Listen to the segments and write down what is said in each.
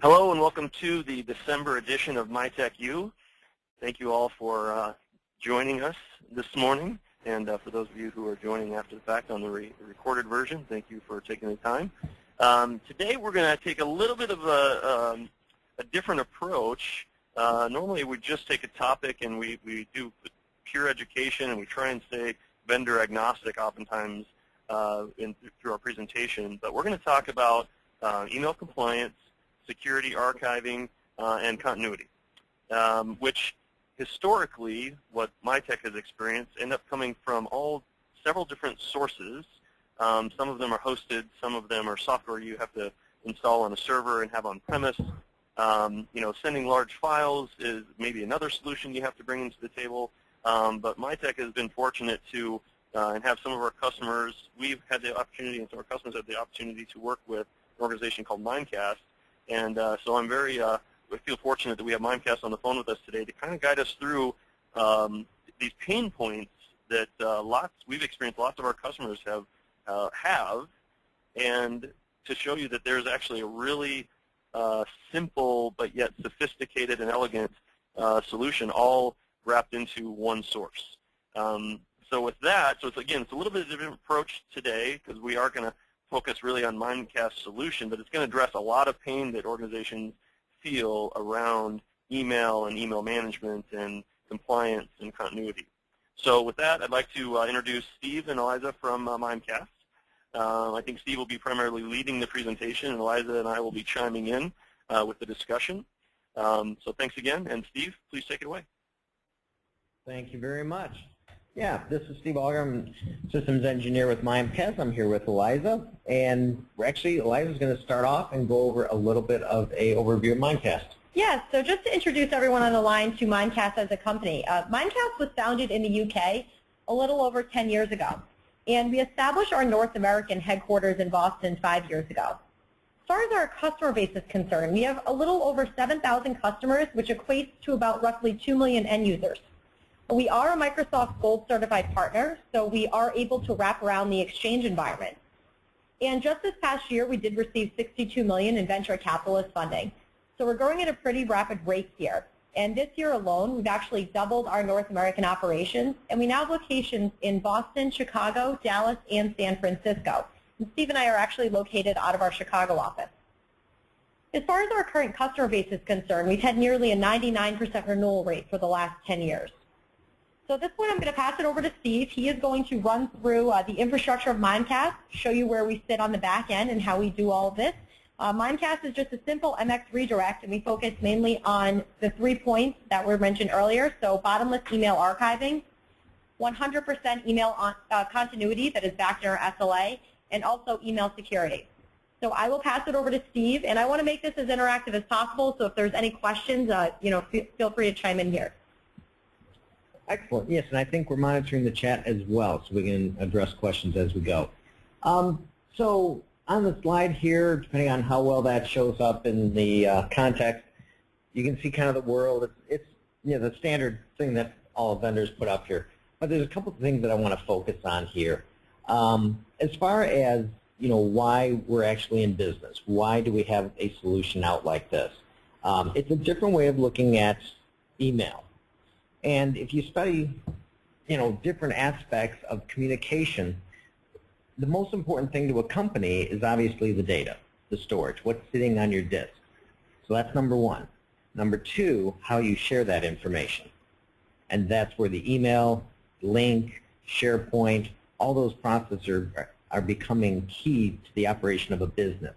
Hello and welcome to the December edition of Mytech U. Thank you all for joining us this morning, and for those of you who are joining after the fact on the recorded version, thank you for taking the time. Today we're going to take a little bit of a different approach. Normally we just take a topic and we do pure education, and we try and stay vendor agnostic oftentimes through our presentation, but we're going to talk about email compliance, security archiving, and continuity, which historically, what Mytech has experienced, end up coming from several different sources. Some of them are hosted, some of them are software you have to install on a server and have on premise. Sending large files is maybe another solution you have to bring into the table. But Mytech has been fortunate to and have some of our customers, we've had the opportunity, and some of our customers have the opportunity to work with an organization called Mimecast. And so I'm I feel fortunate that we have Mimecast on the phone with us today to kind of guide us through these pain points that we've experienced, lots of our customers have, and to show you that there's actually a really simple but yet sophisticated and elegant solution all wrapped into one source. So with that, it's a little bit of a different approach today because we are going to focus really on Mimecast solution, but it's going to address a lot of pain that organizations feel around email and email management and compliance and continuity. So with that, I'd like to introduce Steve and Eliza from Mimecast. I think Steve will be primarily leading the presentation, and Eliza and I will be chiming in with the discussion. So thanks again, and Steve, please take it away. Thank you very much. Yeah, this is Steve Auger. I'm systems engineer with Mimecast. I'm here with Eliza, and Eliza's going to start off and go over a little bit of an overview of Mimecast. Yeah, so just to introduce everyone on the line to Mimecast as a company. Mimecast was founded in the UK a little over 10 years ago, and we established our North American headquarters in Boston 5 years ago. As far as our customer base is concerned, we have a little over 7,000 customers, which equates to about roughly 2 million end users. We are a Microsoft Gold certified partner, so we are able to wrap around the Exchange environment. And just this past year, we did receive $62 million in venture capitalist funding. So we're growing at a pretty rapid rate here. And this year alone, we've actually doubled our North American operations, and we now have locations in Boston, Chicago, Dallas, and San Francisco. And Steve and I are actually located out of our Chicago office. As far as our current customer base is concerned, we've had nearly a 99% renewal rate for the last 10 years. So at this point, I'm going to pass it over to Steve. He is going to run through the infrastructure of Mimecast, show you where we sit on the back end and how we do all of this. Mimecast is just a simple MX redirect, and we focus mainly on the 3 points that were mentioned earlier. So bottomless email archiving, 100% email continuity that is backed in our SLA, and also email security. So I will pass it over to Steve, and I want to make this as interactive as possible. So if there's any questions, feel free to chime in here. Excellent. Yes, and I think we're monitoring the chat as well, so we can address questions as we go. So on the slide here, depending on how well that shows up in the context, you can see kind of the world. It's the standard thing that all vendors put up here. But there's a couple of things that I want to focus on here. As far as why we're actually in business, why do we have a solution out like this? It's a different way of looking at email. And if you study, different aspects of communication, the most important thing to a company is obviously the data, the storage, what's sitting on your disk. So that's number one. Number two, how you share that information. And that's where the email, link, SharePoint, all those processes are becoming key to the operation of a business.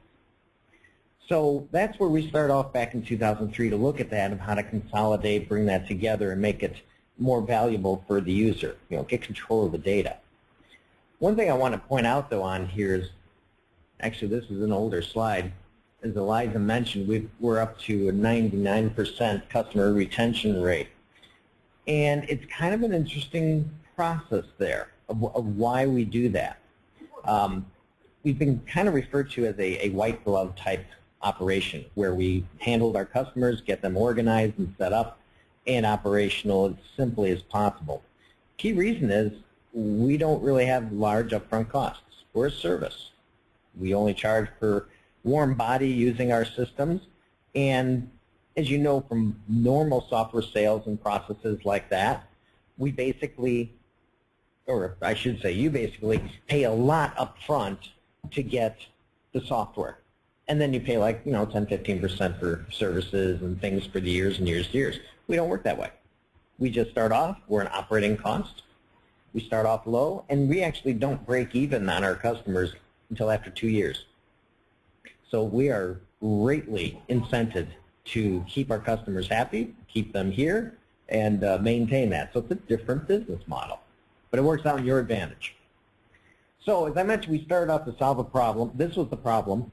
So that's where we started off back in 2003 to look at that and how to consolidate, bring that together, and make it more valuable for the user, get control of the data. One thing I want to point out, though, on here is, actually this is an older slide. As Eliza mentioned, we're up to a 99% customer retention rate. And it's kind of an interesting process there of why we do that. We've been kind of referred to as a white glove type operation, where we handled our customers, get them organized and set up and operational as simply as possible. Key reason is we don't really have large upfront costs. We're a service. We only charge per warm body using our systems, And as you know from normal software sales and processes like that, we basically, or I should say you basically pay a lot up front to get the software. And then you pay like, 10, 15% for services and things for the years and years and years. We don't work that way. We just start off, we're an operating cost. We start off low, and we actually don't break even on our customers until after 2 years. So we are greatly incented to keep our customers happy, keep them here, and maintain that. So it's a different business model, but it works out in your advantage. So as I mentioned, we started off to solve a problem. This was the problem.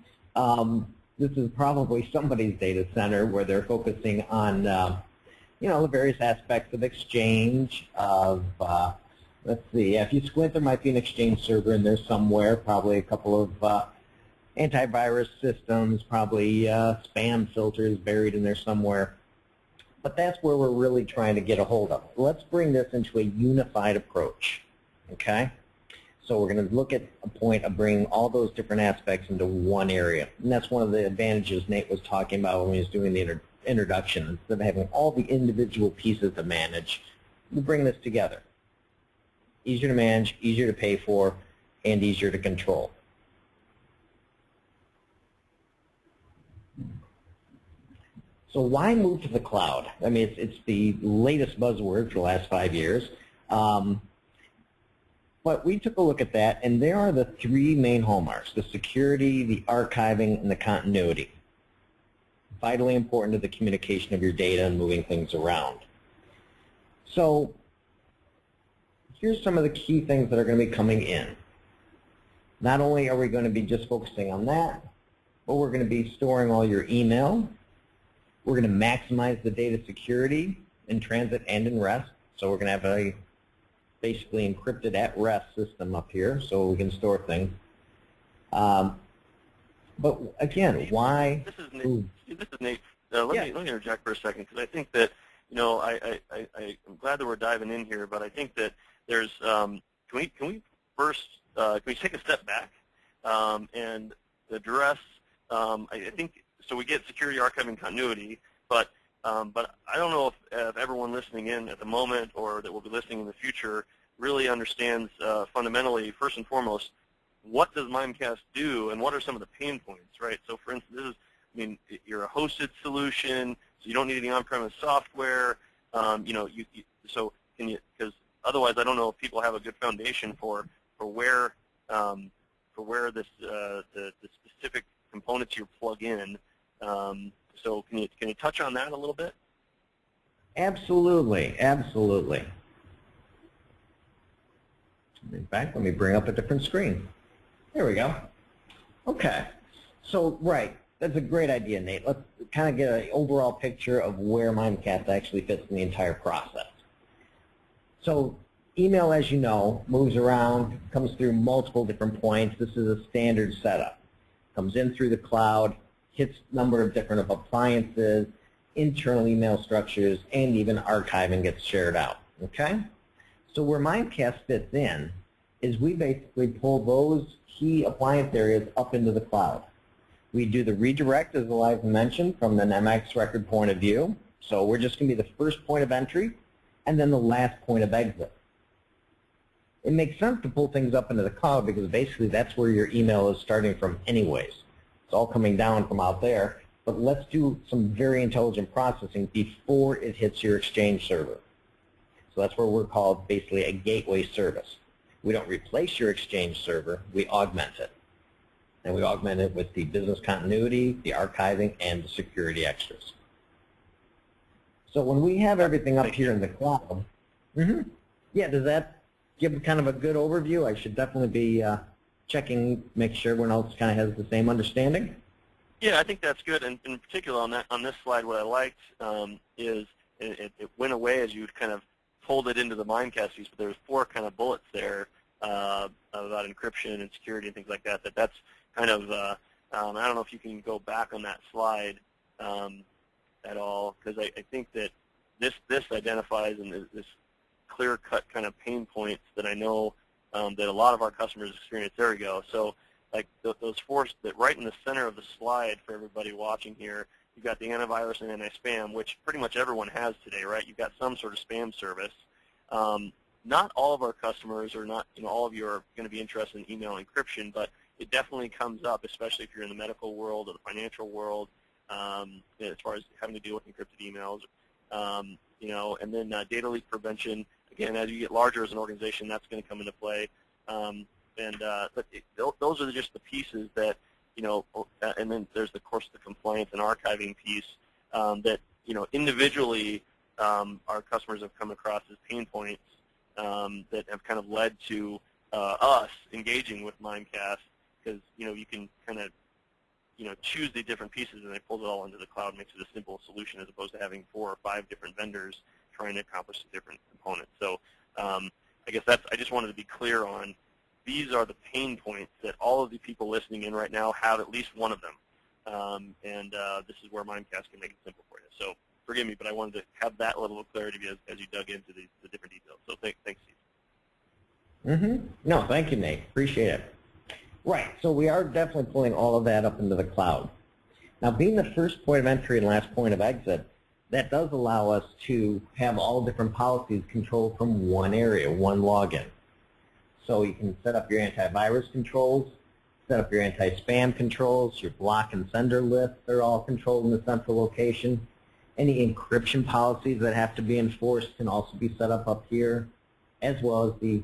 This is probably somebody's data center where they're focusing on, the various aspects of Exchange, of, let's see, if you squint, there might be an Exchange server in there somewhere, probably a couple of antivirus systems, probably spam filters buried in there somewhere. But that's where we're really trying to get a hold of. Let's bring this into a unified approach, okay? So we're going to look at a point of bringing all those different aspects into one area. And that's one of the advantages Nate was talking about when he was doing the introduction. Instead of having all the individual pieces to manage, we bring this together. Easier to manage, easier to pay for, and easier to control. So why move to the cloud? I mean, it's the latest buzzword for the last 5 years. But we took a look at that, and there are the three main hallmarks: the security, the archiving, and the continuity. Vitally important to the communication of your data and moving things around. So here's some of the key things that are going to be coming in. Not only are we going to be just focusing on that, but we're going to be storing all your email. We're going to maximize the data security in transit and in rest. So we're going to have a basically encrypted at rest system up here so we can store things. But again, why? This is Nate. Let me interject for a second, because I think that, I'm glad that we're diving in here, but I think that there's, can we first, can we take a step back and address, I think, so we get security, archiving, continuity, but I don't know if everyone listening in at the moment or that will be listening in the future really understands fundamentally, first and foremost, what does Mimecast do and what are some of the pain points, right? So for instance, this is, you're a hosted solution, so you don't need any on-premise software, so can you, because otherwise I don't know if people have a good foundation for where this, the specific components you plug in. So can you touch on that a little bit? Absolutely, absolutely. In fact, let me bring up a different screen. There we go. Okay. So, right, that's a great idea, Nate. Let's kind of get an overall picture of where Mimecast actually fits in the entire process. So, email, as you know, moves around, comes through multiple different points. This is a standard setup. Comes in through the cloud, hits a number of different appliances, internal email structures, and even archiving gets shared out. Okay? So where Mimecast fits in is we basically pull those key appliance areas up into the cloud. We do the redirect, as Eliza mentioned, from an MX record point of view. So we're just going to be the first point of entry and then the last point of exit. It makes sense to pull things up into the cloud because basically that's where your email is starting from anyways. It's all coming down from out there, but let's do some very intelligent processing before it hits your Exchange server. So that's where we're called basically a gateway service. We don't replace your Exchange server, we augment it. And we augment it with the business continuity, the archiving, and the security extras. So when we have everything up here in the cloud, yeah, does that give kind of a good overview? I should definitely be checking, make sure everyone else kind of has the same understanding. Yeah, I think that's good. And in particular on this slide, what I liked is it went away as you kind of pulled it into the Mimecast piece, but there was 4 kind of bullets there about encryption and security and things like that. That's kind of, I don't know if you can go back on that slide at all, because I think that this identifies and this clear-cut kind of pain points that I know that a lot of our customers experience. There we go. So like those 4 that right in the center of the slide for everybody watching here, You've got the antivirus and anti-spam, which pretty much everyone has today, right? You've got some sort of spam service. Not all of our customers, or not, all of you are going to be interested in email encryption, but it definitely comes up, especially if you're in the medical world or the financial world, as far as having to deal with encrypted emails. And then data leak prevention. Again, as you get larger as an organization, that's going to come into play. But those are just the pieces that, and then there's, of course, the compliance and archiving piece that, individually our customers have come across as pain points that have kind of led to us engaging with Mimecast, because, you can kind of, choose the different pieces and they pull it all into the cloud, makes it a simple solution as opposed to having 4 or 5 different vendors trying to accomplish the different components. So I guess I just wanted to be clear on, these are the pain points that all of the people listening in right now have at least one of them. This is where Mimecast can make it simple for you. So forgive me, but I wanted to have that level of clarity as you dug into the different details. So thanks, Steve. No, thank you, Nate. Appreciate it. Right, so we are definitely pulling all of that up into the cloud. Now, being the first point of entry and last point of exit, that does allow us to have all different policies controlled from one area, one login. So you can set up your antivirus controls, set up your anti-spam controls, your block and sender lists are all controlled in the central location. Any encryption policies that have to be enforced can also be set up here, as well as the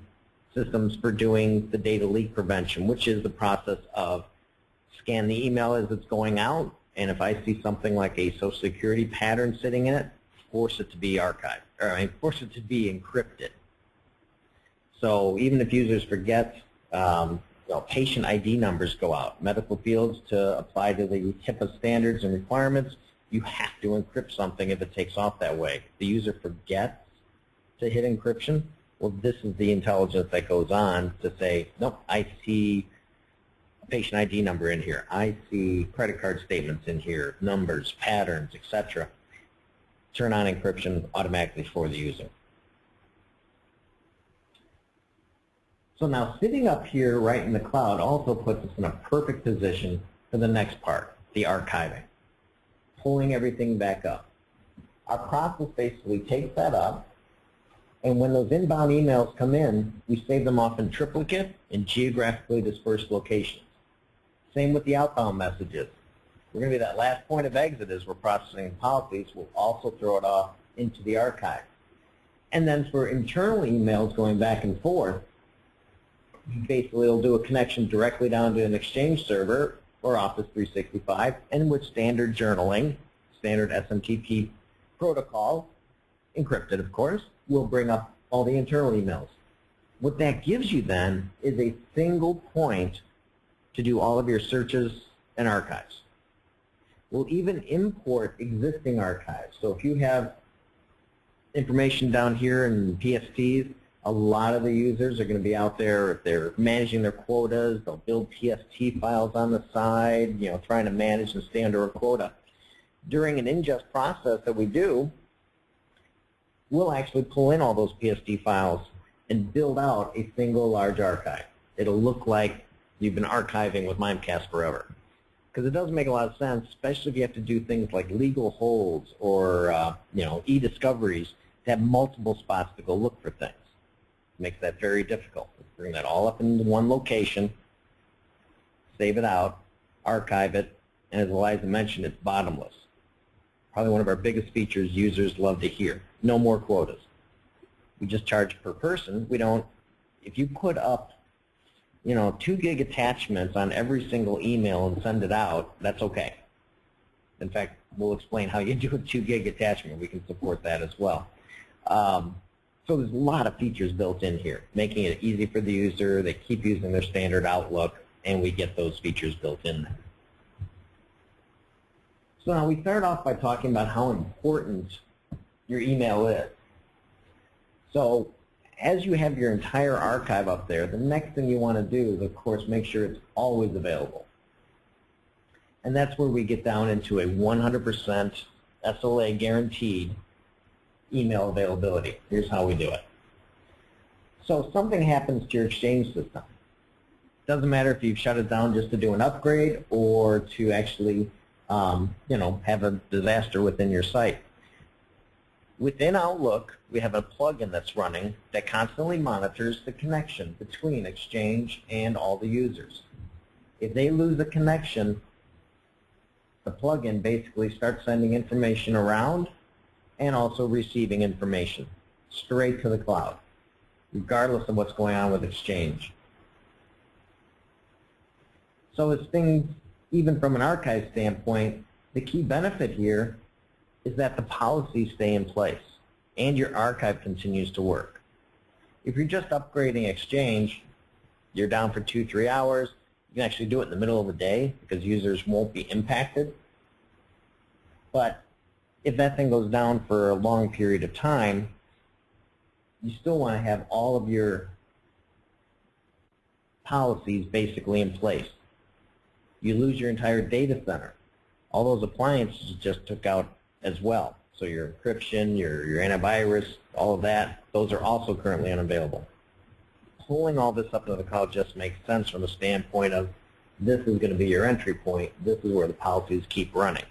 systems for doing the data leak prevention, which is the process of scan the email as it's going out, and if I see something like a Social Security pattern sitting in it, force it to be archived, or force it to be encrypted. So even if users forget, patient ID numbers go out. Medical fields, to apply to the HIPAA standards and requirements, you have to encrypt something if it takes off that way. If the user forgets to hit encryption, well, this is the intelligence that goes on to say, nope, I see a patient ID number in here. I see credit card statements in here, numbers, patterns, etc. Turn on encryption automatically for the user. So now sitting up here right in the cloud also puts us in a perfect position for the next part, the archiving, pulling everything back up. Our process basically takes that up, and when those inbound emails come in, we save them off in triplicate and geographically dispersed locations. Same with the outbound messages. We're going to be that last point of exit as we're processing policies. We'll also throw it off into the archive. And then for internal emails going back and forth, basically it'll do a connection directly down to an Exchange server or Office 365, and with standard journaling, standard SMTP protocol, encrypted of course, will bring up all the internal emails. What that gives you then is a single point to do all of your searches and archives. We'll even import existing archives. So if you have information down here in PSTs, a lot of the users are going to be out there, if they're managing their quotas, they'll build PST files on the side, trying to manage and stay under a quota. During an ingest process that we do, we'll actually pull in all those PST files and build out a single large archive. It'll look like you've been archiving with Mimecast forever. Because it doesn't make a lot of sense, especially if you have to do things like legal holds or e-discoveries, to have multiple spots to go look for things. It makes that very difficult. Let's bring that all up into one location, save it out, archive it, and as Eliza mentioned, it's bottomless. Probably one of our biggest features users love to hear. No more quotas. We just charge per person. We don't, if you put up 2 gig attachments on every single email and send it out, that's okay. In fact, we'll explain how you do a 2 gig attachment. We can support that as well. So there's a lot of features built in here, making it easy for the user. They keep using their standard Outlook, and we get those features built in there. So now we start off by talking about how important your email is. So as you have your entire archive up there, the next thing you want to do is, of course, make sure it's always available. And that's where we get down into a 100% SLA guaranteed email availability. Here's how we do it. So if something happens to your Exchange system, doesn't matter if you've shut it down just to do an upgrade or to actually have a disaster within your site. Within Outlook, we have a plugin that's running that constantly monitors the connection between Exchange and all the users. If they lose a connection, the plugin basically starts sending information around and also receiving information straight to the cloud, regardless of what's going on with Exchange. So as things, even from an archive standpoint, the key benefit here is that the policies stay in place and your archive continues to work. If you're just upgrading Exchange, you're down for 2-3 hours. You can actually do it in the middle of the day because users won't be impacted. But if that thing goes down for a long period of time, you still want to have all of your policies basically in place. You lose your entire data center. All those appliances just took out as well. So your encryption, your antivirus, all of that, those are also currently unavailable. Pulling all this up to the cloud just makes sense from the standpoint of this is going to be your entry point. This is where the policies keep running.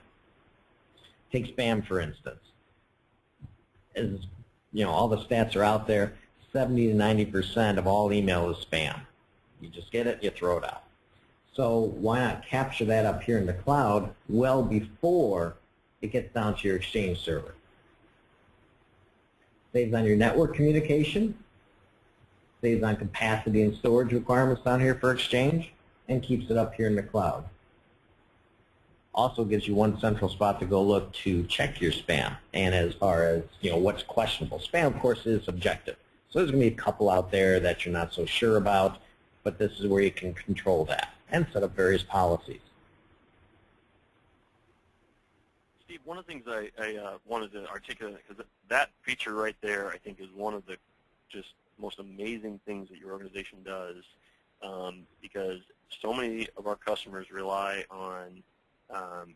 Take spam, for instance. As all the stats are out there, 70 to 90% of all email is spam. You just get it, you throw it out. So why not capture that up here in the cloud well before it gets down to your Exchange server? Saves on your network communication, saves on capacity and storage requirements down here for Exchange, and keeps it up here in the cloud. Also gives you one central spot to go look to check your spam. And as far as what's questionable, spam of course is subjective. So there's going to be a couple out there that you're not so sure about, but this is where you can control that and set up various policies. Steve, one of the things I wanted to articulate, because that feature right there I think is one of the just most amazing things that your organization does, because so many of our customers rely on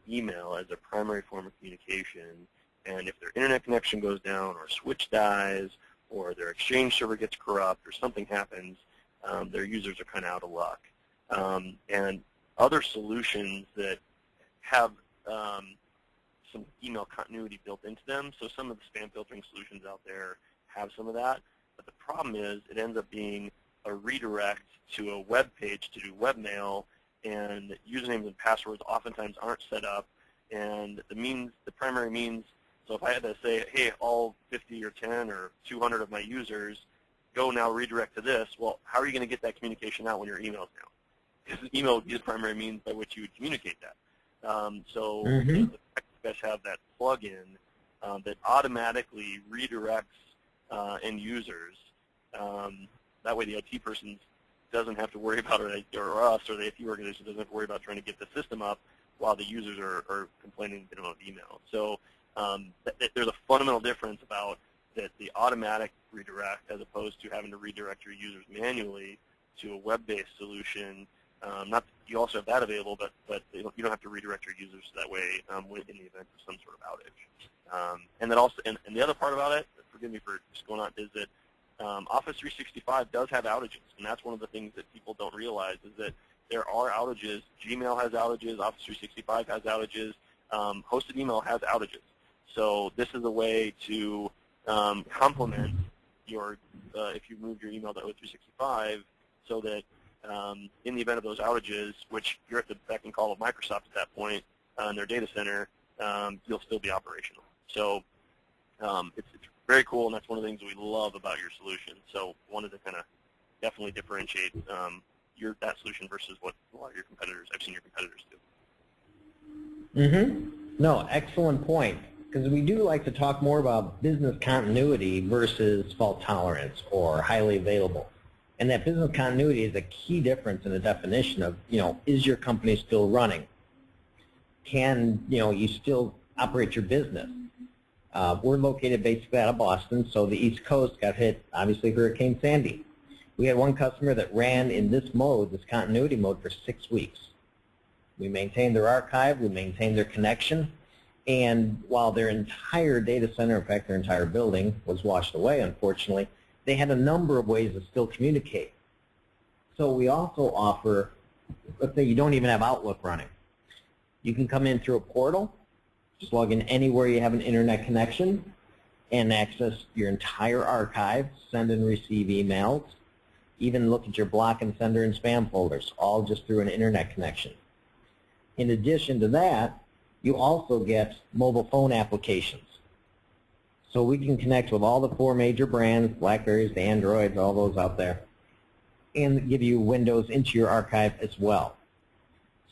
email as a primary form of communication, and if their internet connection goes down or switch dies or their Exchange server gets corrupt or something happens, their users are kind of out of luck. And other solutions that have some email continuity built into them, so some of the spam filtering solutions out there have some of that, but the problem is it ends up being a redirect to a web page to do webmail, and usernames and passwords oftentimes aren't set up, and the primary means, so if I had to say, hey, all 50 or 10 or 200 of my users go now redirect to this, well, how are you going to get that communication out when your email's down? Because email would be the primary means by which you would communicate that. So the fact that you guys have that plug-in that automatically redirects end users, that way the IT person doesn't have to worry about it, or us, or the IT organization doesn't have to worry about trying to get the system up while the users are complaining they don't have email. So there's a fundamental difference about the automatic redirect as opposed to having to redirect your users manually to a web-based solution. Not that you also have that available, but you don't have to redirect your users that way in the event of some sort of outage. And then also, and the other part about it, forgive me for just going on, is that Office 365 does have outages, and that's one of the things that people don't realize is that there are outages. Gmail has outages. Office 365 has outages. Hosted email has outages. So this is a way to complement your, if you move your email to O365, so that in the event of those outages, which you're at the beck and call of Microsoft at that point in their data center, you'll still be operational. So it's very cool, and that's one of the things we love about your solution. So wanted to kind of definitely differentiate that solution versus what a lot of your competitors, I've seen your competitors do. No, excellent point. Because we do like to talk more about business continuity versus fault tolerance or highly available. And that business continuity is a key difference in the definition of, is your company still running? Can, you still operate your business? We're located basically out of Boston, so the East Coast got hit, obviously, Hurricane Sandy. We had one customer that ran in this mode, this continuity mode, for 6 weeks. We maintained their archive, we maintained their connection, and while their entire data center, in fact their entire building, was washed away, unfortunately, they had a number of ways to still communicate. So we also offer, let's say you don't even have Outlook running. You can come in through a portal, just log in anywhere you have an internet connection, and access your entire archive, send and receive emails, even look at your block and sender and spam folders, all just through an internet connection. In addition to that, you also get mobile phone applications. So we can connect with all the 4 major brands, BlackBerries, the Androids, all those out there, and give you windows into your archive as well.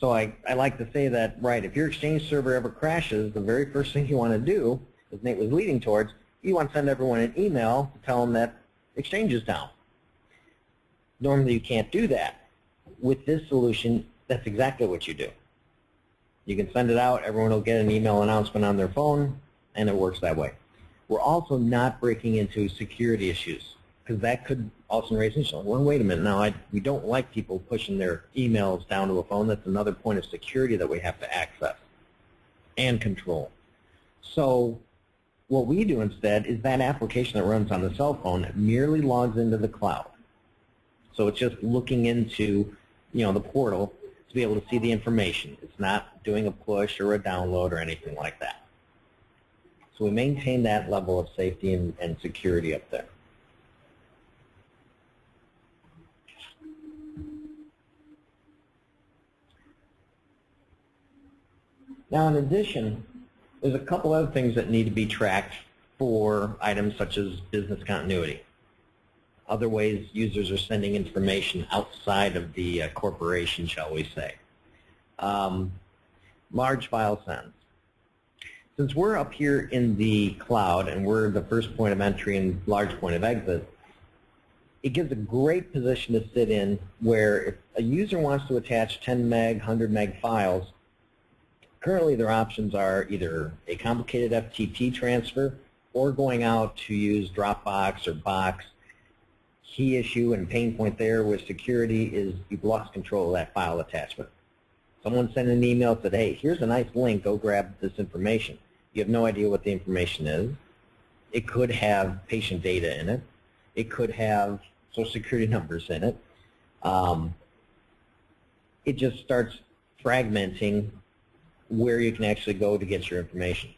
So I like to say that, right, if your Exchange server ever crashes, the very first thing you want to do, as Nate was leading towards, you want to send everyone an email to tell them that Exchange is down. Normally you can't do that. With this solution, that's exactly what you do. You can send it out, everyone will get an email announcement on their phone, and it works that way. We're also not breaking into security issues, because that could also raise an issue. Well, wait a minute, now we don't like people pushing their emails down to a phone. That's another point of security that we have to access and control. So what we do instead is that application that runs on the cell phone merely logs into the cloud. So it's just looking into, the portal to be able to see the information. It's not doing a push or a download or anything like that. So we maintain that level of safety and security up there. Now, in addition, there's a couple other things that need to be tracked for items such as business continuity. Other ways users are sending information outside of the corporation, shall we say. Large file sends. Since we're up here in the cloud and we're the first point of entry and large point of exit, it gives a great position to sit in where if a user wants to attach 10 meg, 100 meg files, currently their options are either a complicated FTP transfer or going out to use Dropbox or Box. Key issue and pain point there with security is you've lost control of that file attachment. Someone sent an email that said, hey, here's a nice link, go grab this information. You have no idea what the information is. It could have patient data in it. It could have social security numbers in it. It just starts fragmenting where you can actually go to get your information.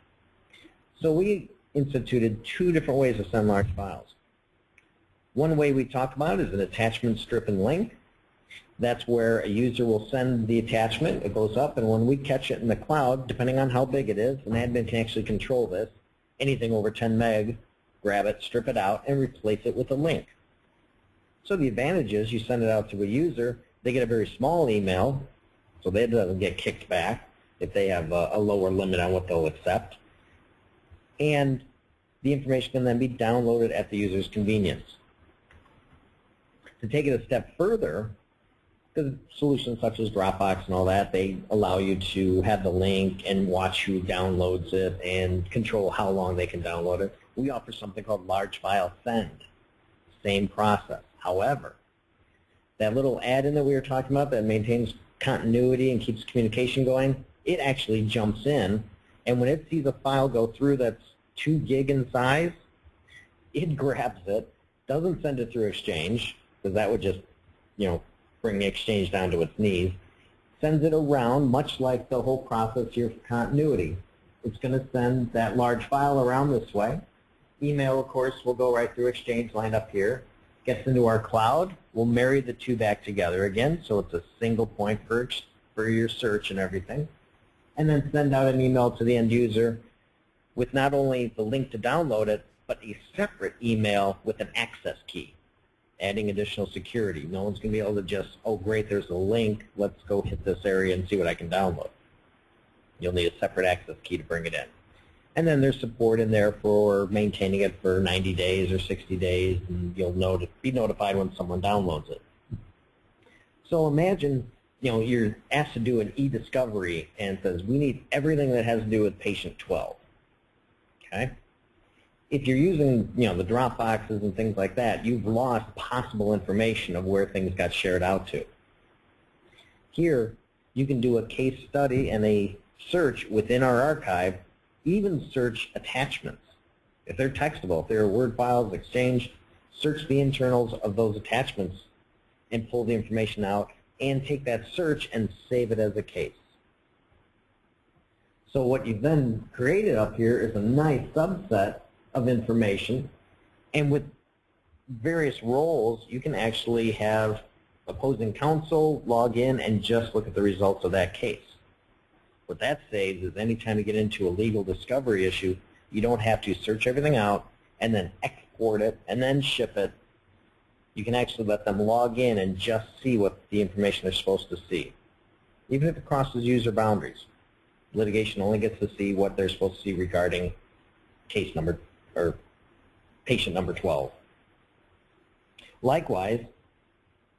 So we instituted 2 different ways to send large files. One way we talked about is an attachment strip and link. That's where a user will send the attachment, it goes up, and when we catch it in the cloud, depending on how big it is, an admin can actually control this. Anything over 10 meg, grab it, strip it out, and replace it with a link. So the advantage is you send it out to a user, they get a very small email, so that doesn't get kicked back if they have a lower limit on what they'll accept. And the information can then be downloaded at the user's convenience. To take it a step further, because solutions such as Dropbox and all that, they allow you to have the link and watch who downloads it and control how long they can download it. We offer something called large file send. Same process. However, that little add-in that we were talking about that maintains continuity and keeps communication going, it actually jumps in, and when it sees a file go through that's 2 gig in size, it grabs it, doesn't send it through Exchange, because that would just, bring Exchange down to its knees, sends it around, much like the whole process here for continuity. It's going to send that large file around this way. Email, of course, will go right through Exchange, lined up here, gets into our cloud. We'll marry the 2 back together again, so it's a single point for your search and everything. And then send out an email to the end user with not only the link to download it, but a separate email with an access key, adding additional security. No one's going to be able to just, oh great, there's a link, let's go hit this area and see what I can download. You'll need a separate access key to bring it in. And then there's support in there for maintaining it for 90 days or 60 days, and you'll be notified when someone downloads it. So imagine, you're asked to do an e-discovery and it says, we need everything that has to do with patient 12. Okay? If you're using, the Dropboxes and things like that, you've lost possible information of where things got shared out to. Here, you can do a case study and a search within our archive, even search attachments. If they're textable, if they're Word files, Exchange, search the internals of those attachments and pull the information out and take that search and save it as a case. So what you've then created up here is a nice subset of information, and with various roles, you can actually have opposing counsel log in and just look at the results of that case. What that saves is anytime you get into a legal discovery issue, you don't have to search everything out and then export it and then ship it. You can actually let them log in and just see what the information they're supposed to see, even if it crosses user boundaries. Litigation only gets to see what they're supposed to see regarding case number or patient number 12. Likewise,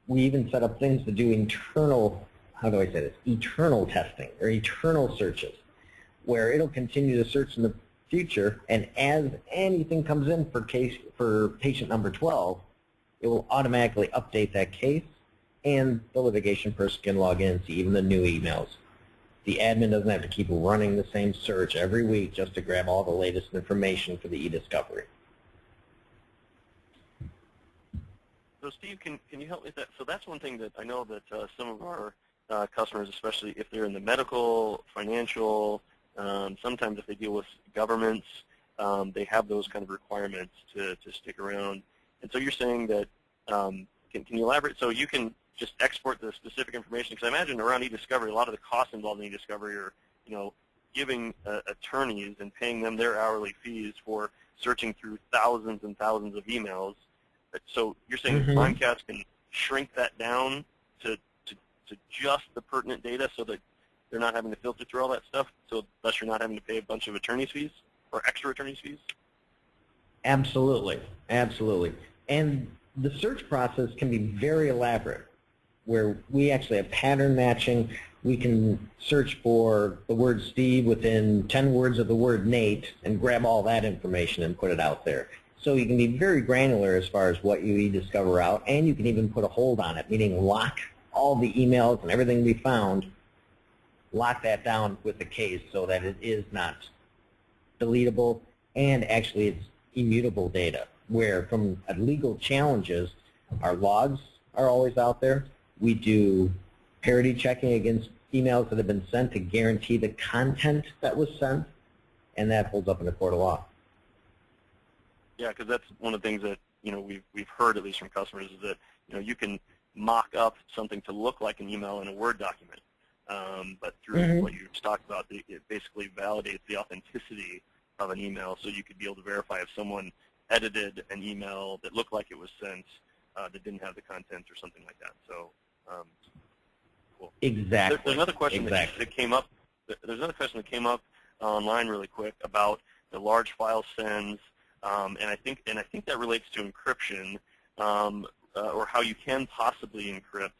we even set up things to do internal, how do I say this, eternal testing or eternal searches, where it'll continue to search in the future, and as anything comes in for patient number 12, it will automatically update that case, and the litigation person can log in and see even the new emails. The admin doesn't have to keep running the same search every week just to grab all the latest information for the e-discovery. So Steve, can you help with that? So that's one thing that I know that some of our customers, especially if they're in the medical, financial, sometimes if they deal with governments, they have those kind of requirements to stick around. And so you're saying that, can you elaborate? So you can just export the specific information, because I imagine around e-discovery, a lot of the costs involved in e-discovery are, giving attorneys and paying them their hourly fees for searching through thousands and thousands of emails. So you're saying Mimecast can shrink that down to just the pertinent data so that they're not having to filter through all that stuff, so thus you're not having to pay a bunch of attorney's fees or extra attorney's fees? Absolutely, absolutely. And the search process can be very elaborate, where we actually have pattern matching. We can search for the word Steve within 10 words of the word Nate and grab all that information and put it out there. So you can be very granular as far as what you e-discover out, and you can even put a hold on it, meaning lock all the emails and everything we found, lock that down with the case so that it is not deletable, and actually it's immutable data, where from legal challenges, our logs are always out there. We do parity checking against emails that have been sent to guarantee the content that was sent, and that holds up in a court of law. Yeah, because that's one of the things that we've heard, at least from customers, is that you can mock up something to look like an email in a Word document, but through what you just talked about, it basically validates the authenticity of an email, so you could be able to verify if someone edited an email that looked like it was sent that didn't have the content or something like that. So cool. Exactly. There's another question that came up. There's another question that came up online really quick about the large file sends. And I think that relates to encryption, or how you can possibly encrypt.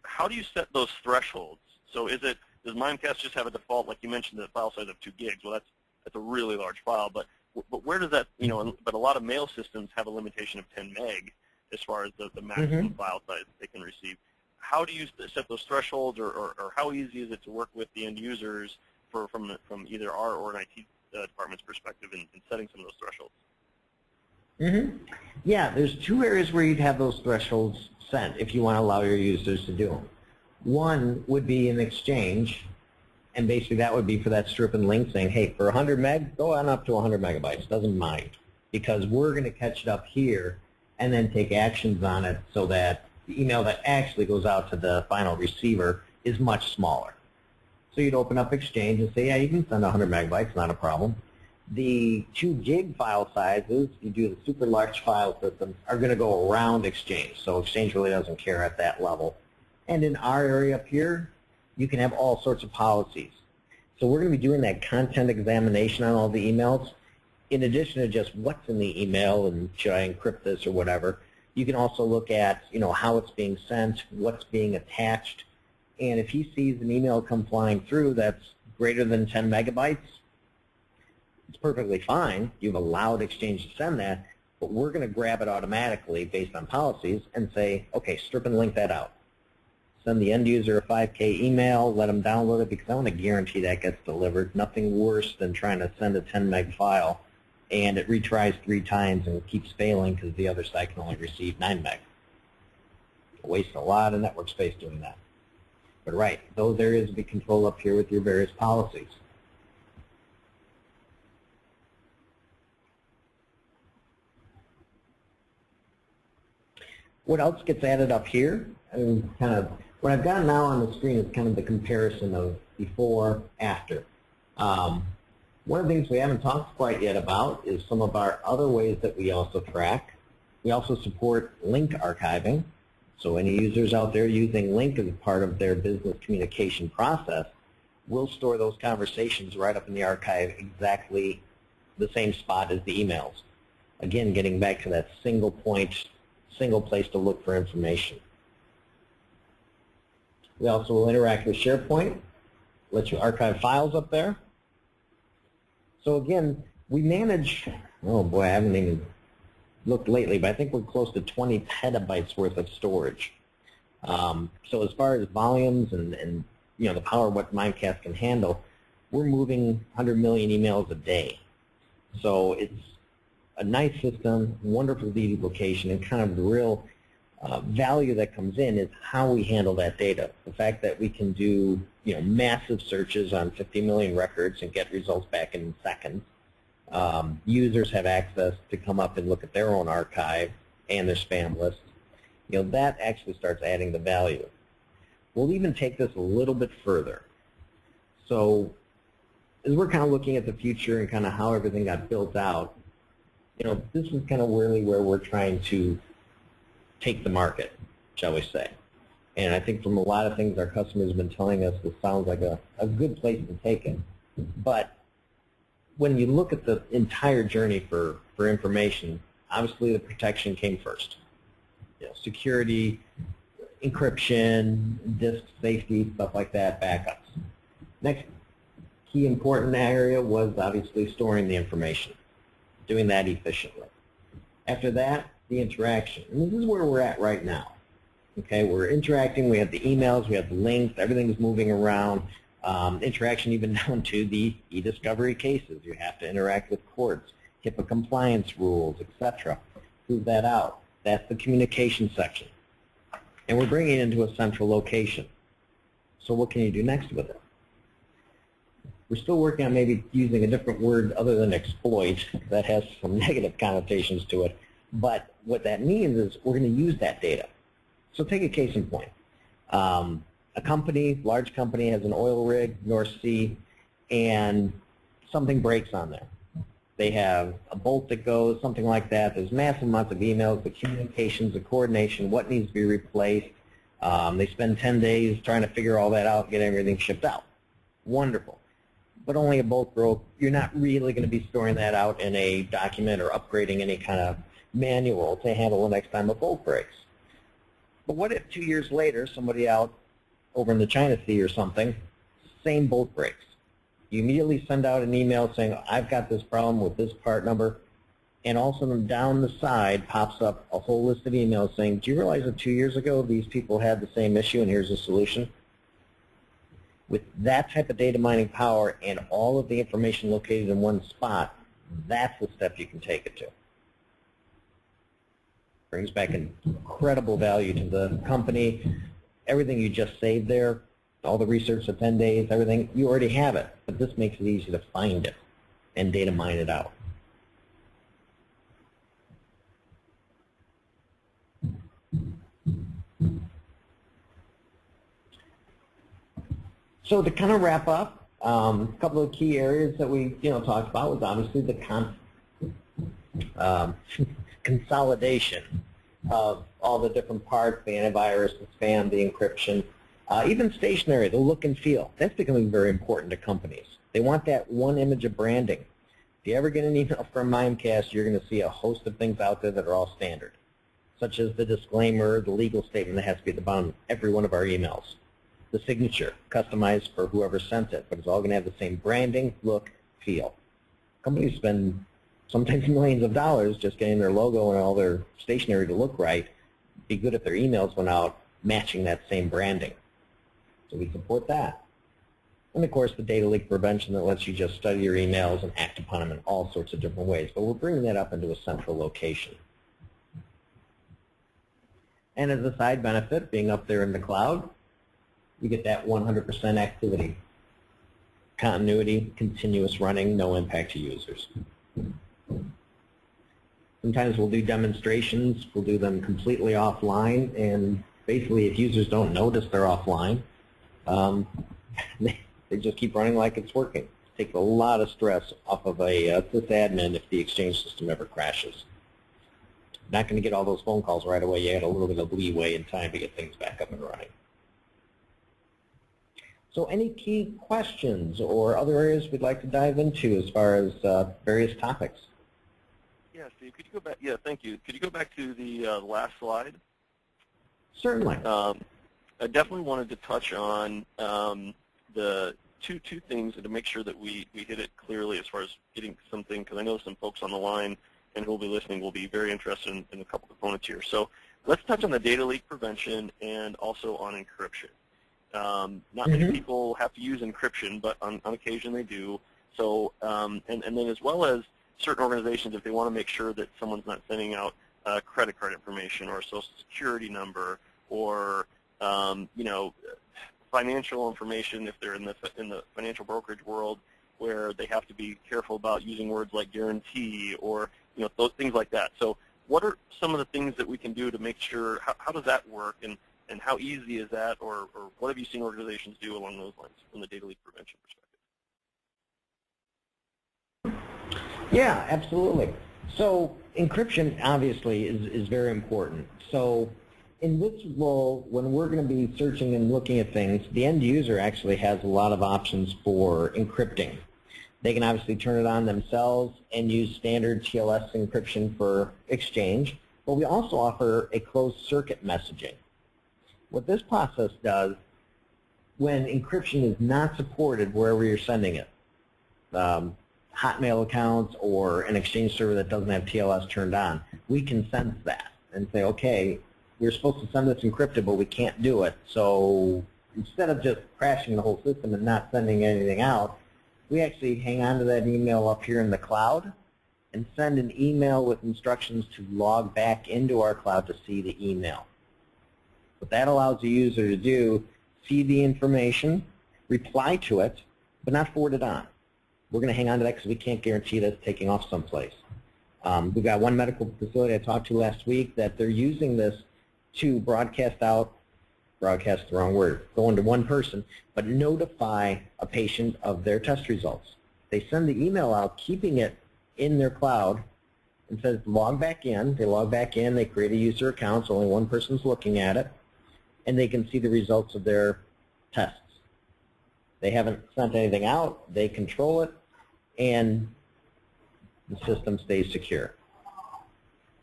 How do you set those thresholds? So does Mimecast just have a default, like you mentioned, the file size of 2 gigs? Well, that's a really large file, but where does that, but a lot of mail systems have a limitation of 10 meg as far as the maximum file size they can receive. How do you set those thresholds, or how easy is it to work with the end users from either our or an IT department's perspective in setting some of those thresholds? Yeah, there's 2 areas where you'd have those thresholds set if you want to allow your users to do them. One would be an exchange, and basically that would be for that strip and link saying, hey, for 100 meg, go on up to 100 megabytes, doesn't mind, because we're going to catch it up here and then take actions on it so that the email that actually goes out to the final receiver is much smaller. So you'd open up Exchange and say, yeah, you can send 100 megabytes, not a problem. The 2 gig file sizes, you do the super large file systems, are going to go around Exchange. So Exchange really doesn't care at that level. And in our area up here, you can have all sorts of policies. So we're going to be doing that content examination on all the emails. In addition to just what's in the email and should I encrypt this or whatever, you can also look at how it's being sent, what's being attached. And if he sees an email come flying through that's greater than 10 megabytes, it's perfectly fine. You've allowed Exchange to send that, but we're going to grab it automatically based on policies and say, okay, strip and link that out. Send the end user a 5K email, let them download it, because I want to guarantee that gets delivered. Nothing worse than trying to send a 10 meg file and it retries 3 times and keeps failing because the other side can only receive 9 meg. Waste a lot of network space doing that. But right, those areas will be controlled up here with your various policies. What else gets added up here? I mean, kind of what I've got now on the screen is kind of the comparison of before, after. One of the things we haven't talked quite yet about is some of our other ways that we also track. We also support link archiving. So any users out there using link as a part of their business communication process, we'll store those conversations right up in the archive exactly the same spot as the emails. Again, getting back to that single point, single place to look for information. We also will interact with SharePoint, let you archive files up there. So again, we manage, oh boy, I haven't even looked lately, but I think we're close to 20 petabytes worth of storage. So as far as volumes and you know the power of what Mimecast can handle, we're moving 100 million emails a day. So it's a nice system, wonderful deduplication, and kind of the real value that comes in is how we handle that data. The fact that we can do massive searches on 50 million records and get results back in seconds. Users have access to come up and look at their own archive and their spam list. That actually starts adding the value. We'll even take this a little bit further. So as we're kind of looking at the future and kind of how everything got built out, this is kind of really where we're trying to take the market, shall we say. And I think from a lot of things our customers have been telling us, this sounds like a good place to take it. But when you look at the entire journey for information, obviously the protection came first. Security, encryption, disk safety, stuff like that, backups. Next key important area was obviously storing the information, doing that efficiently. After that, the interaction. And this is where we're at right now. Okay, we're interacting, we have the emails, we have the links, everything's moving around. Interaction even down to the e-discovery cases. You have to interact with courts, HIPAA compliance rules, etc. Prove that out. That's the communication section. And we're bringing it into a central location. So what can you do next with it? We're still working on maybe using a different word other than exploit. That has some negative connotations to it. But what that means is we're going to use that data. So take a case in point. A company, large company, has an oil rig, North Sea, and something breaks on there. They have a bolt that goes, something like that. There's massive amounts of emails, the communications, the coordination, what needs to be replaced. They spend 10 days trying to figure all that out, get everything shipped out. Wonderful. But only a bolt broke. You're not really going to be storing that out in a document or upgrading any kind of manual to handle the next time a bolt breaks. But what if 2 years later, somebody out over in the China Sea or something, same bolt breaks? You immediately send out an email saying, I've got this problem with this part number, and all of a sudden down the side pops up a whole list of emails saying, do you realize that 2 years ago these people had the same issue and here's a solution? With that type of data mining power and all of the information located in one spot, that's the step you can take it to. Brings back an incredible value to the company. Everything you just saved there, all the research for 10 days, everything, you already have it. But this makes it easy to find it and data mine it out. So to kind of wrap up, a couple of key areas that we talked about was obviously the consolidation of all the different parts, the antivirus, the spam, the encryption, even stationery, the look and feel. That's becoming very important to companies. They want that one image of branding. If you ever get an email from Mimecast, you're going to see a host of things out there that are all standard, such as the disclaimer, the legal statement that has to be at the bottom of every one of our emails. The signature, customized for whoever sent it, but it's all going to have the same branding, look, feel. Companies spend sometimes millions of dollars just getting their logo and all their stationery to look right. It'd be good if their emails went out matching that same branding. So we support that. And of course the data leak prevention that lets you just study your emails and act upon them in all sorts of different ways. But we're bringing that up into a central location. And as a side benefit, being up there in the cloud, you get that 100% activity. Continuity, continuous running, no impact to users. Sometimes we'll do demonstrations. We'll do them completely offline, and basically if users don't notice they're offline, they just keep running like it's working. It takes a lot of stress off of a sysadmin if the Exchange system ever crashes. Not going to get all those phone calls right away. You had a little bit of leeway and time to get things back up and running. So any key questions or other areas we'd like to dive into as far as various topics? Yeah, Steve, could you go back? Yeah, thank you. Could you go back to the last slide? Certainly. I definitely wanted to touch on the two things to make sure that we hit it clearly as far as getting something, because I know some folks on the line and who will be listening will be very interested in a couple components here. So let's touch on the data leak prevention and also on encryption. Not many people have to use encryption, but on occasion they do. So, and then as well as certain organizations, if they want to make sure that someone's not sending out credit card information or a social security number or you know, financial information, if they're in the financial brokerage world, where they have to be careful about using words like guarantee or those things like that. So what are some of the things that we can do to make sure, how does that work, and how easy is that, or what have you seen organizations do along those lines from the data leak prevention perspective? Yeah, absolutely. So encryption obviously is very important. So in this role, when we're going to be searching and looking at things, the end user actually has a lot of options for encrypting. They can obviously turn it on themselves and use standard TLS encryption for Exchange, but we also offer a closed circuit messaging. What this process does, when encryption is not supported wherever you're sending it, Hotmail accounts or an Exchange server that doesn't have TLS turned on, we can sense that and say, okay, we're supposed to send this encrypted, but we can't do it. So instead of just crashing the whole system and not sending anything out, we actually hang on to that email up here in the cloud and send an email with instructions to log back into our cloud to see the email. What that allows the user to do, see the information, reply to it, but not forward it on. We're going to hang on to that because we can't guarantee that it's taking off someplace. We've got one medical facility I talked to last week that they're using this to broadcast out, broadcast the wrong word, go into one person, but notify a patient of their test results. They send the email out, keeping it in their cloud, and says log back in. They log back in, they create a user account, so only one person's looking at it, and they can see the results of their tests. They haven't sent anything out, they control it, and the system stays secure.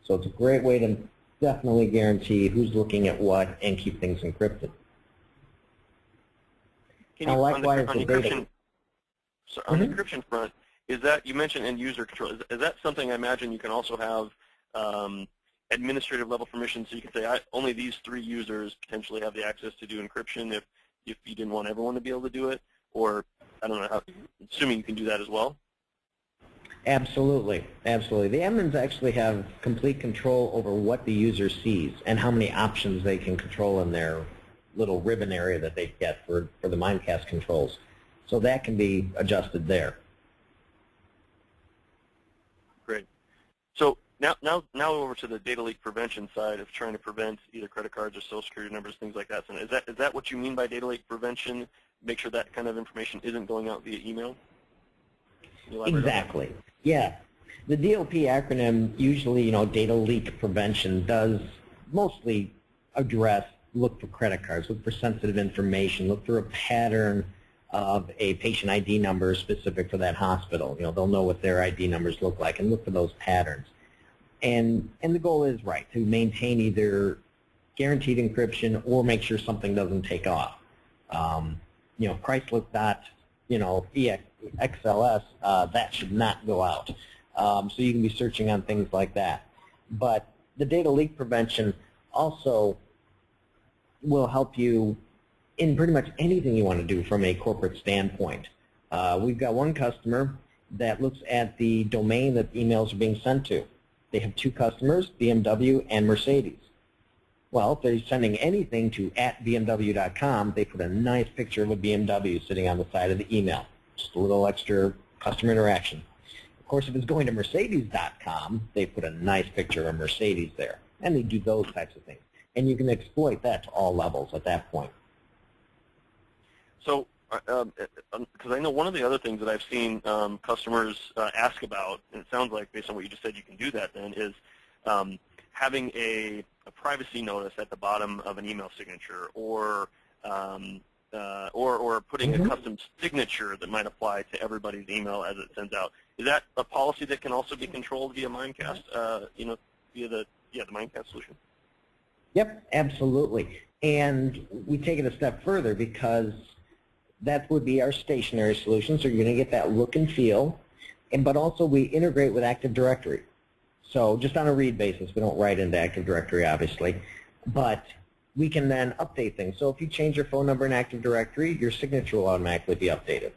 So it's a great way to definitely guarantee who's looking at what and keep things encrypted. Can now, you, likewise, on the encryption front, is that, you mentioned end user control, is that something I imagine you can also have administrative level permission, so you can say only these 3 users potentially have the access to do encryption if you didn't want everyone to be able to do it? Or, I don't know, how, assuming you can do that as well? Absolutely, absolutely. The admins actually have complete control over what the user sees and how many options they can control in their little ribbon area that they get for the Mimecast controls. So that can be adjusted there. Great. So now over to the data leak prevention side of trying to prevent either credit cards or social security numbers, things like that. So is that what you mean by data leak prevention? Make sure that kind of information isn't going out via email? Exactly. Yeah. The DLP acronym, usually, data leak prevention, does mostly address, look for credit cards, look for sensitive information, look for a pattern of a patient ID number specific for that hospital. They'll know what their ID numbers look like and look for those patterns. And the goal is, right, to maintain either guaranteed encryption or make sure something doesn't take off. Priceless dot, XLS, that should not go out. So you can be searching on things like that. But the data leak prevention also will help you in pretty much anything you want to do from a corporate standpoint. We've got one customer that looks at the domain that emails are being sent to. They have 2 customers, BMW and Mercedes. Well, if they're sending anything to @bmw.com, they put a nice picture of a BMW sitting on the side of the email. Just a little extra customer interaction. Of course, if it's going to Mercedes.com, they put a nice picture of Mercedes there, and they do those types of things. And you can exploit that to all levels at that point. So, because I know one of the other things that I've seen customers ask about, and it sounds like based on what you just said you can do that then, is having a privacy notice at the bottom of an email signature, or putting a custom signature that might apply to everybody's email as it sends out. Is that a policy that can also be controlled via Mimecast, via the Mimecast solution? Yep, absolutely. And we take it a step further because that would be our stationary solution, so you're going to get that look and feel, but also we integrate with Active Directory. So just on a read basis, we don't write into Active Directory, obviously, but we can then update things. So if you change your phone number in Active Directory, your signature will automatically be updated.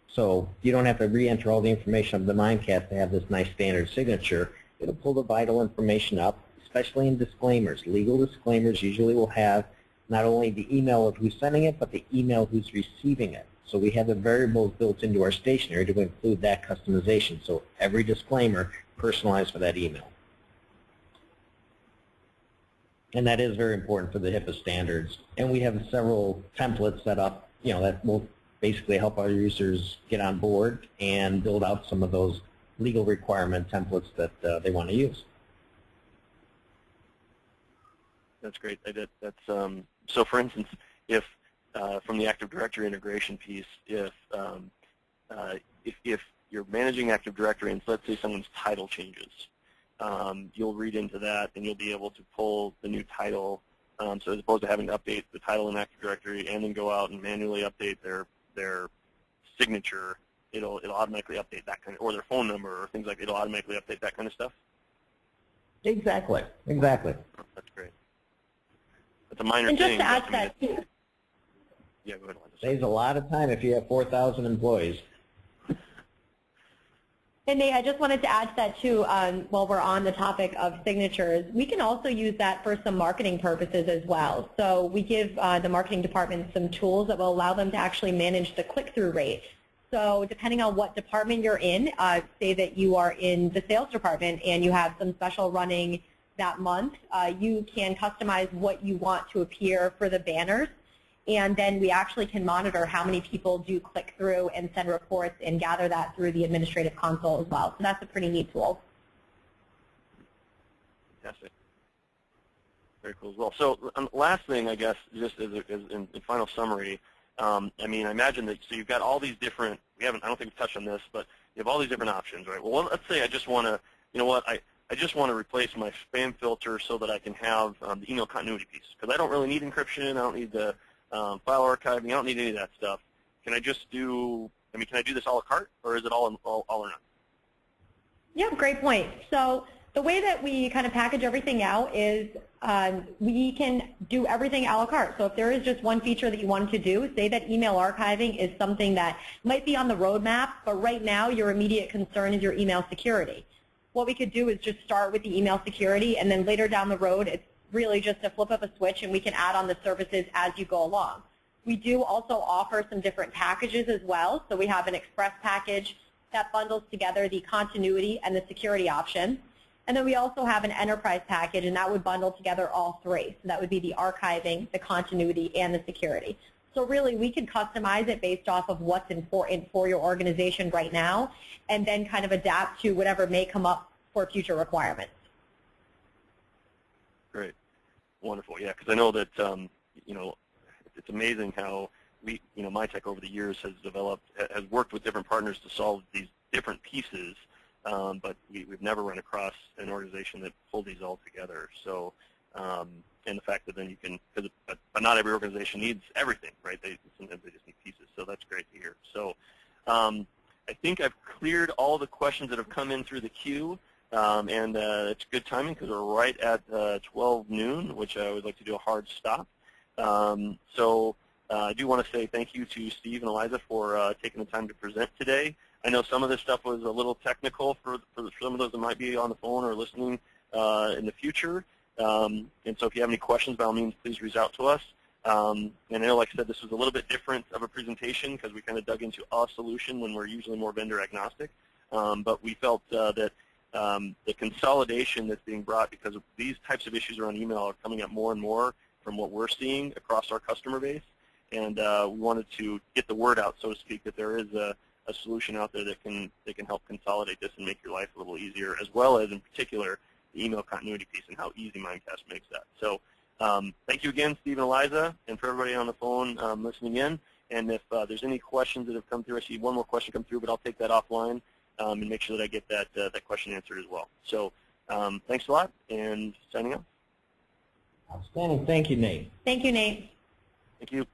So you don't have to re-enter all the information of the Mimecast to have this nice standard signature. It'll pull the vital information up, especially in disclaimers. Legal disclaimers usually will have not only the email of who's sending it, but the email who's receiving it. So we have the variables built into our stationery to include that customization. So every disclaimer personalized for that email. And that is very important for the HIPAA standards. And we have several templates set up, that will basically help our users get on board and build out some of those legal requirement templates that they want to use. That's great. So for instance, if from the Active Directory integration piece, if you're managing Active Directory and let's say someone's title changes, you'll read into that and you'll be able to pull the new title. So as opposed to having to update the title in Active Directory and then go out and manually update their signature, it'll automatically update that kind of, or their phone number or things like that. It'll automatically update that kind of stuff. Exactly. Oh, that's great. That's a minor and thing. Just to add to that too. Yeah, go ahead. Saves a lot of time if you have 4,000 employees. And Nate, I just wanted to add to that too, while we're on the topic of signatures, we can also use that for some marketing purposes as well. So we give the marketing department some tools that will allow them to actually manage the click-through rate. So depending on what department you're in, say that you are in the sales department and you have some special running that month, you can customize what you want to appear for the banners. And then we actually can monitor how many people do click through and send reports and gather that through the administrative console as well. So that's a pretty neat tool. Fantastic. Very cool as well. So last thing, I guess, just as in final summary, I mean, I imagine that, so you've got all these different, I don't think we've touched on this, but you have all these different options, right? Well, let's say I just want to, I just want to replace my spam filter so that I can have the email continuity piece, because I don't really need encryption, I don't need the file archiving, I don't need any of that stuff. Can I just do, can I do this a la carte, or is it all or none? Yeah, great point. So the way that we kind of package everything out is we can do everything a la carte. So if there is just one feature that you wanted to do, say that email archiving is something that might be on the roadmap, but right now your immediate concern is your email security. What we could do is just start with the email security, and then later down the road, it's really just a flip of a switch, and we can add on the services as you go along. We do also offer some different packages as well. So we have an express package that bundles together the continuity and the security option. And then we also have an enterprise package, and that would bundle together all three. So that would be the archiving, the continuity, and the security. So really, we can customize it based off of what's important for your organization right now, and then kind of adapt to whatever may come up for future requirements. Great. Wonderful. Yeah, because I know that, it's amazing how Mytech over the years has worked with different partners to solve these different pieces, but we've never run across an organization that pulled these all together. So, and the fact that then you can, but not every organization needs everything, right? Sometimes they just need pieces. So that's great to hear. So, I think I've cleared all the questions that have come in through the queue. And it's good timing because we're right at 12 noon, which I would like to do a hard stop. So I do want to say thank you to Steve and Eliza for taking the time to present today. I know some of this stuff was a little technical for some of those that might be on the phone or listening in the future. And so if you have any questions, by all means, please reach out to us. And I know, like I said, this was a little bit different of a presentation because we kind of dug into a solution when we're usually more vendor agnostic. but we felt that the consolidation that's being brought, because these types of issues around email are coming up more and more from what we're seeing across our customer base, and we wanted to get the word out, so to speak, that there is a solution out there that can help consolidate this and make your life a little easier, as well as, in particular, the email continuity piece and how easy Mimecast makes that. So thank you again, Steve and Eliza, and for everybody on the phone listening in. And if there's any questions that have come through, I see one more question come through, but I'll take that offline and make sure that I get that question answered as well. So thanks a lot, and signing off. Outstanding. Thank you, Nate. Thank you, Nate. Thank you.